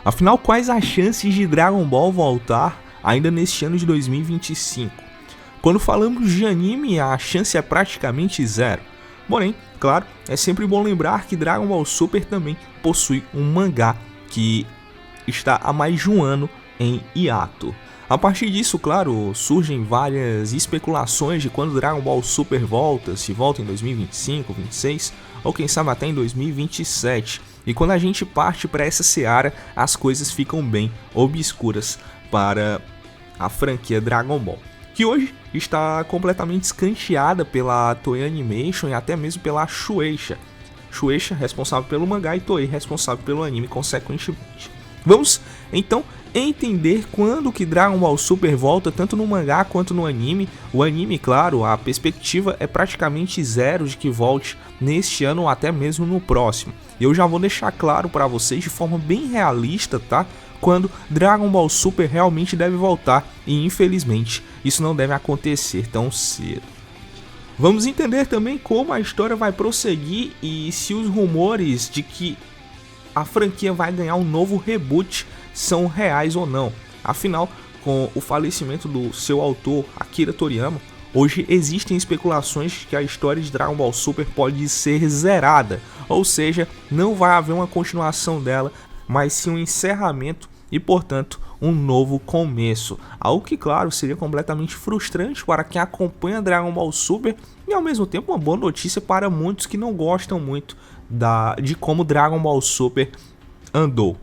Afinal, quais as chances de Dragon Ball voltar ainda neste ano de 2025? Quando falamos de anime, a chance é praticamente zero. Porém, claro, é sempre bom lembrar que Dragon Ball Super também possui um mangá que está há mais de um ano em hiato. A partir disso, claro, surgem várias especulações de quando Dragon Ball Super volta, se volta em 2025, 2026 ou quem sabe até em 2027. E quando a gente parte para essa seara, as coisas ficam bem obscuras para a franquia Dragon Ball, que hoje está completamente escanteada pela Toei Animation e até mesmo pela Shueisha. Shueisha responsável pelo mangá e Toei responsável pelo anime consequentemente. Vamos então entender quando que Dragon Ball Super volta tanto no mangá quanto no anime. O anime, claro, a perspectiva é praticamente zero de que volte neste ano ou até mesmo no próximo. Eu já vou deixar claro para vocês de forma bem realista, tá? Quando Dragon Ball Super realmente deve voltar e infelizmente isso não deve acontecer tão cedo. Vamos entender também como a história vai prosseguir e se os rumores de que a franquia vai ganhar um novo reboot são reais ou não. Afinal, com o falecimento do seu autor, Akira Toriyama, hoje existem especulações de que a história de Dragon Ball Super pode ser zerada, ou seja, não vai haver uma continuação dela, mas sim um encerramento e, portanto, um novo começo. Algo que, claro, seria completamente frustrante para quem acompanha Dragon Ball Super e, ao mesmo tempo, uma boa notícia para muitos que não gostam muito de como Dragon Ball Super andou.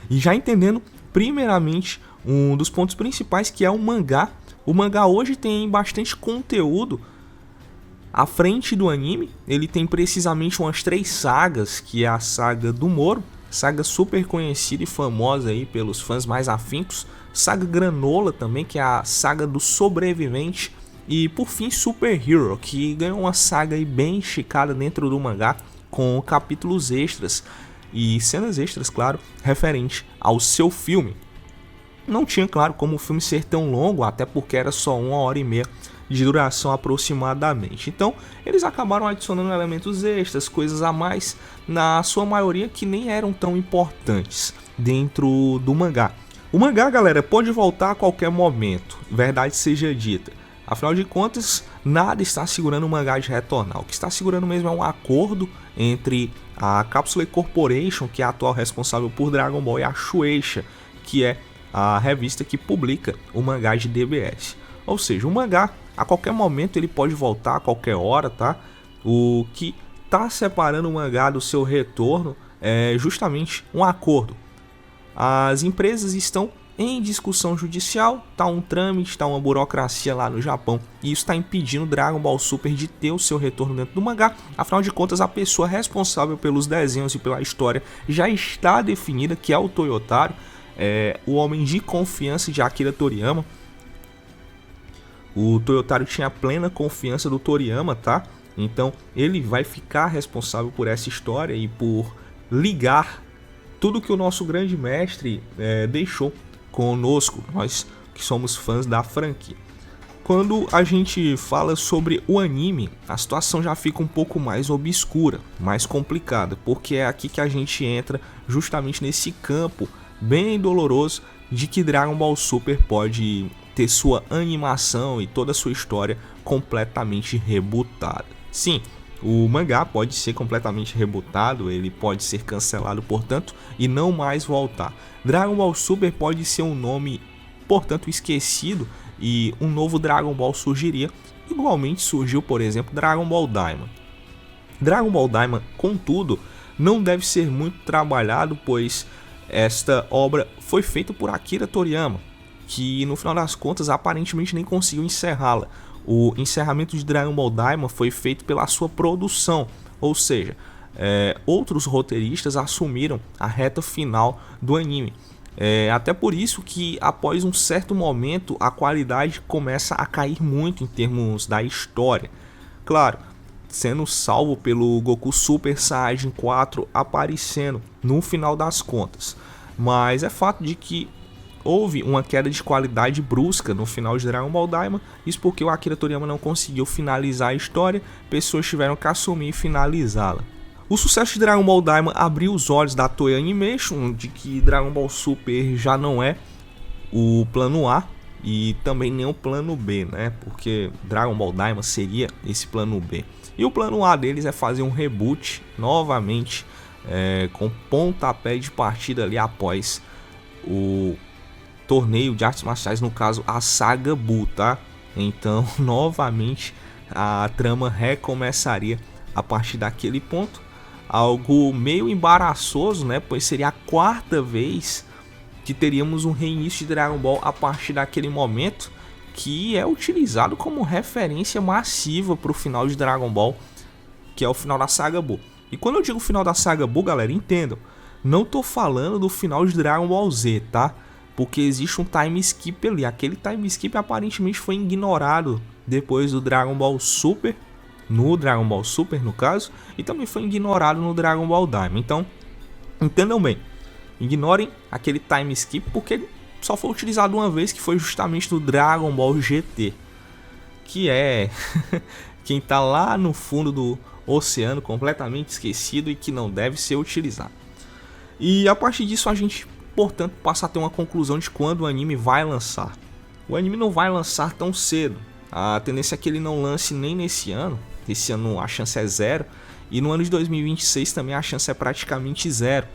E já entendendo, primeiramente, um dos pontos principais, que é o mangá. O mangá hoje tem bastante conteúdo à frente do anime. Ele tem precisamente umas 3 sagas, que é a saga do Moro, saga super conhecida e famosa aí pelos fãs mais afintos, saga Granola também, que é a saga do sobrevivente, e por fim Super Hero, que ganhou uma saga aí bem esticada dentro do mangá, com capítulos extras e cenas extras, claro, referente ao seu filme. Não tinha, claro, como o filme ser tão longo, até porque era só 1h30 de duração aproximadamente. Então, eles acabaram adicionando elementos extras, coisas a mais, na sua maioria que nem eram tão importantes dentro do mangá. O mangá, galera, pode voltar a qualquer momento, verdade seja dita. Afinal de contas, nada está segurando o mangá de retornar. O que está segurando mesmo é um acordo entre a Capsule Corporation, que é a atual responsável por Dragon Ball, e a Shueisha, que é a revista que publica o mangá de DBS. Ou seja, o mangá, a qualquer momento, ele pode voltar, a qualquer hora, tá? O que está separando o mangá do seu retorno é justamente um acordo. As empresas estão em discussão judicial, tá um trâmite, tá uma burocracia lá no Japão, e isso está impedindo Dragon Ball Super de ter o seu retorno dentro do mangá. Afinal de contas, a pessoa responsável pelos desenhos e pela história já está definida, que é o Toyotaro, o homem de confiança de Akira Toriyama. O Toyotaro tinha plena confiança do Toriyama, tá? Então ele vai ficar responsável por essa história e por ligar tudo que o nosso grande mestre deixou conosco, nós que somos fãs da franquia. Quando a gente fala sobre o anime, a situação já fica um pouco mais obscura, mais complicada, porque é aqui que a gente entra justamente nesse campo bem doloroso de que Dragon Ball Super pode ter sua animação e toda a sua história completamente rebutada. Sim, o mangá pode ser completamente rebutado, ele pode ser cancelado, portanto, e não mais voltar. Dragon Ball Super pode ser um nome, portanto, esquecido, e um novo Dragon Ball surgiria. Igualmente surgiu, por exemplo, Dragon Ball Daima. Dragon Ball Daima, contudo, não deve ser muito trabalhado, pois esta obra foi feita por Akira Toriyama, que no final das contas aparentemente nem conseguiu encerrá-la. O encerramento de Dragon Ball Daima foi feito pela sua produção, ou seja, outros roteiristas assumiram a reta final do anime. Até por isso que após um certo momento a qualidade começa a cair muito em termos da história. Claro, sendo salvo pelo Goku Super Saiyajin 4 aparecendo no final das contas. Mas é fato de que houve uma queda de qualidade brusca no final de Dragon Ball Daima, isso porque o Akira Toriyama não conseguiu finalizar a história, pessoas tiveram que assumir e finalizá-la. O sucesso de Dragon Ball Daima abriu os olhos da Toei Animation de que Dragon Ball Super já não é o plano A e também nem o plano B, né? Porque Dragon Ball Daima seria esse plano B. E o plano A deles é fazer um reboot novamente, com pontapé de partida ali após o torneio de artes marciais, no caso a Saga Buu, tá? Então, novamente, a trama recomeçaria a partir daquele ponto. Algo meio embaraçoso, né? Pois seria a quarta vez que teríamos um reinício de Dragon Ball a partir daquele momento, que é utilizado como referência massiva para o final de Dragon Ball, que é o final da Saga Buu. E quando eu digo final da Saga Buu, galera, entendam, não tô falando do final de Dragon Ball Z, tá? Porque existe um time skip ali. Aquele time skip aparentemente foi ignorado depois do Dragon Ball Super, no Dragon Ball Super no caso, e também foi ignorado no Dragon Ball Daima. Então, entendam bem, ignorem aquele time skip porque ele só foi utilizado uma vez, que foi justamente no Dragon Ball GT, que é quem tá lá no fundo do oceano, completamente esquecido e que não deve ser utilizado. E a partir disso a gente, portanto, passa a ter uma conclusão de quando o anime vai lançar. O anime não vai lançar tão cedo. A tendência é que ele não lance nem nesse ano. Esse ano a chance é zero. E no ano de 2026 também a chance é praticamente zero.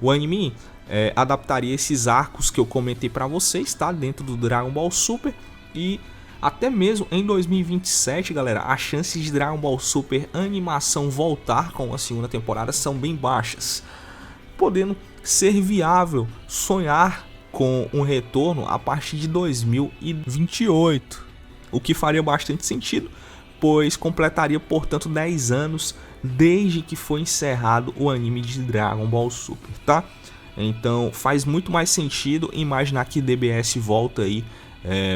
O anime adaptaria esses arcos que eu comentei para vocês, tá? Dentro do Dragon Ball Super. E até mesmo em 2027, galera, as chances de Dragon Ball Super animação voltar com a segunda temporada são bem baixas, podendo ser viável sonhar com um retorno a partir de 2028, o que faria bastante sentido, pois completaria, portanto, 10 anos desde que foi encerrado o anime de Dragon Ball Super, tá? Então faz muito mais sentido imaginar que DBS volta aí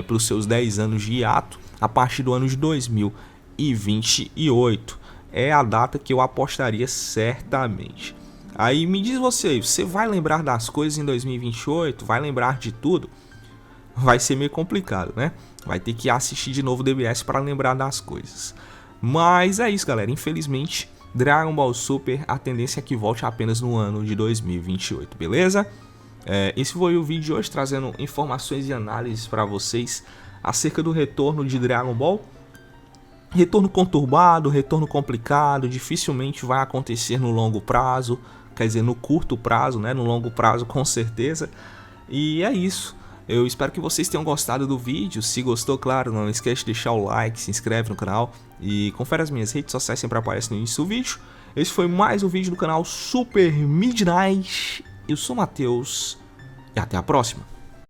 para os seus 10 anos de hiato a partir do ano de 2028. É a data que eu apostaria certamente. Aí me diz você vai lembrar das coisas em 2028? Vai lembrar de tudo? Vai ser meio complicado, né? Vai ter que assistir de novo o DBS para lembrar das coisas. Mas é isso, galera. Infelizmente, Dragon Ball Super, a tendência é que volte apenas no ano de 2028, beleza? Esse foi o vídeo de hoje, trazendo informações e análises para vocês acerca do retorno de Dragon Ball. Retorno conturbado, retorno complicado, dificilmente vai acontecer no longo prazo, quer dizer, no curto prazo, né? No longo prazo, com certeza. E é isso. Eu espero que vocês tenham gostado do vídeo. Se gostou, claro, não esquece de deixar o like, se inscreve no canal e confere as minhas redes sociais, sempre aparecem no início do vídeo. Esse foi mais um vídeo do canal Super Midnight. Eu sou o Matheus e até a próxima.